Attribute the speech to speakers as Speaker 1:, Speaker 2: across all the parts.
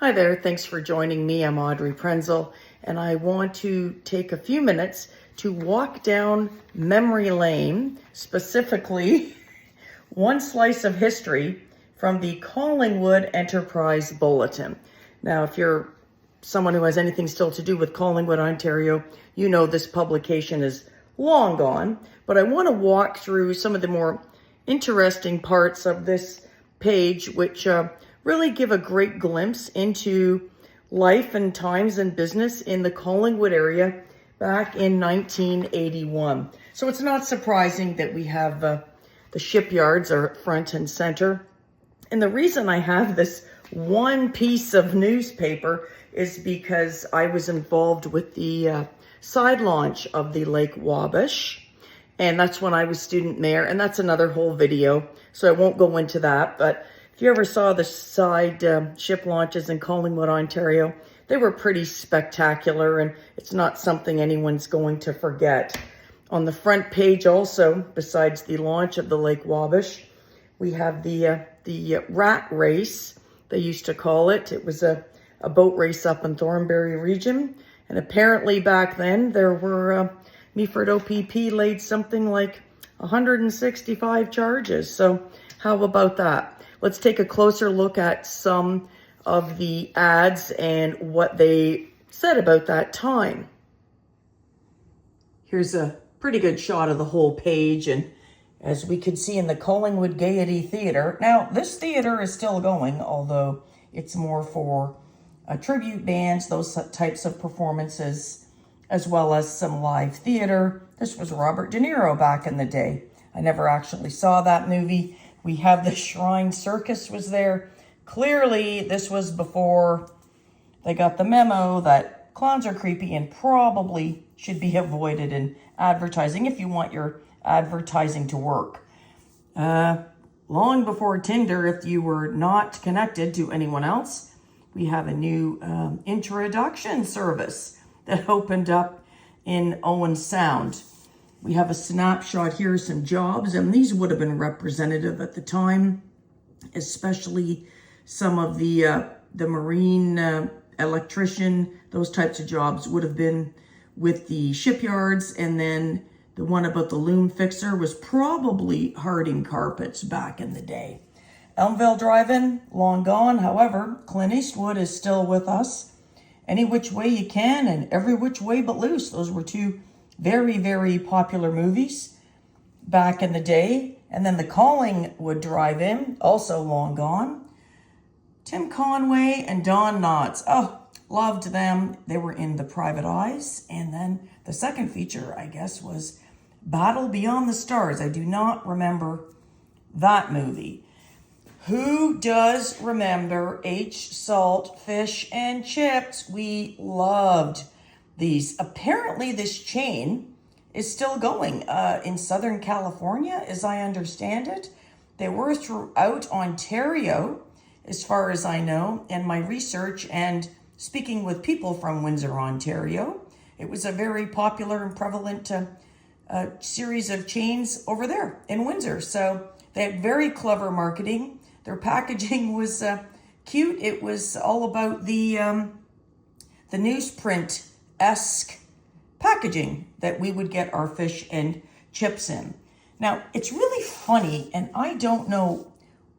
Speaker 1: Hi there, thanks for joining me. I'm Audrey Prenzel, and I want to take a few minutes to walk down memory lane, specifically one slice of history from the Collingwood Enterprise Bulletin. Now, if you're someone who has anything still to do with Collingwood, Ontario, you know this publication is long gone, but I want to walk through some of the more interesting parts of this page, which really give a great glimpse into life and times and business in the Collingwood area back in 1981. So it's not surprising that we have the shipyards are front and center. And the reason I have this one piece of newspaper is because I was involved with the side launch of the Lake Wabash. And that's when I was student mayor, and that's another whole video, so I won't go into that. But if you ever saw the side ship launches in Collingwood, Ontario, they were pretty spectacular, and it's not something anyone's going to forget. On the front page also, besides the launch of the Lake Wabash, we have the rat race, they used to call it. It was a boat race up in Thornbury region, and apparently back then there were Meaford OPP laid something like 165 charges. So how about that? Let's take a closer look at some of the ads and what they said about that time. Here's a pretty good shot of the whole page, and as we can see in the Collingwood Gaiety Theatre. Now, this theatre is still going, although it's more for tribute bands, those types of performances, as well as some live theater. This was Robert De Niro back in the day. I never actually saw that movie. We have the Shrine Circus was there. Clearly, this was before they got the memo that clowns are creepy and probably should be avoided in advertising if you want your advertising to work. Long before Tinder, if you were not connected to anyone else, we have a new introduction service that opened up in Owen Sound. We have a snapshot here of some jobs, and these would have been representative at the time, especially some of the marine electrician, those types of jobs would have been with the shipyards, and then the one about the loom fixer was probably Harding Carpets back in the day. Elmville Drive-In, long gone. However, Clint Eastwood is still with us. Any Which Way You Can and Every Which Way But Loose. Those were two very, very popular movies back in the day. And then the Collingwood Drive-In, also long gone. Tim Conway and Don Knotts. Oh, loved them. They were in The Private Eyes. And then the second feature, I guess, was Battle Beyond the Stars. I do not remember that movie. Who does remember H. Salt, Fish, and Chips? We loved these. Apparently, this chain is still going in Southern California, as I understand it. They were throughout Ontario, as far as I know, in my research and speaking with people from Windsor, Ontario. It was a very popular and prevalent series of chains over there in Windsor. So they had very clever marketing. Their packaging was cute. It was all about the newsprint-esque packaging that we would get our fish and chips in. Now, it's really funny, and I don't know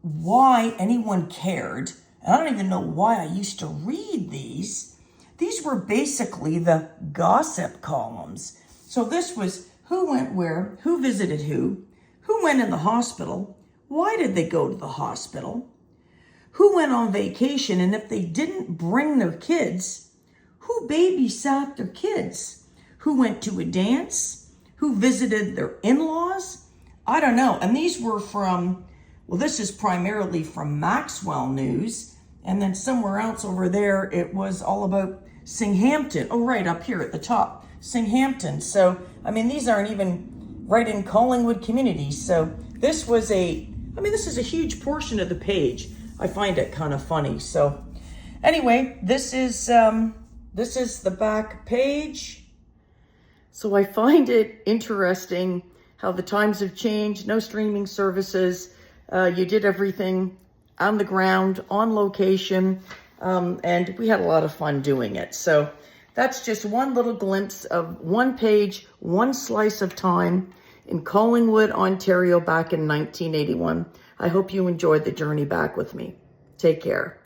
Speaker 1: why anyone cared, and I don't even know why I used to read these. These were basically the gossip columns. So this was who went where, who visited who went in the hospital, why did they go to the hospital, who went on vacation, and if they didn't bring their kids, who babysat their kids, who went to a dance, who visited their in-laws. I don't know. And these were from, well, this is primarily from Maxwell News, and then somewhere else over there, it was all about Singhampton. Oh, right up here at the top, Singhampton. So, I mean, these aren't even right in Collingwood community. So this was this is a huge portion of the page. I find it kind of funny. So anyway, this is the back page. So I find it interesting how the times have changed. No streaming services. You did everything on the ground, on location. and we had a lot of fun doing it. So that's just one little glimpse of one page, one slice of time in Collingwood, Ontario back in 1981. I hope you enjoyed the journey back with me. Take care.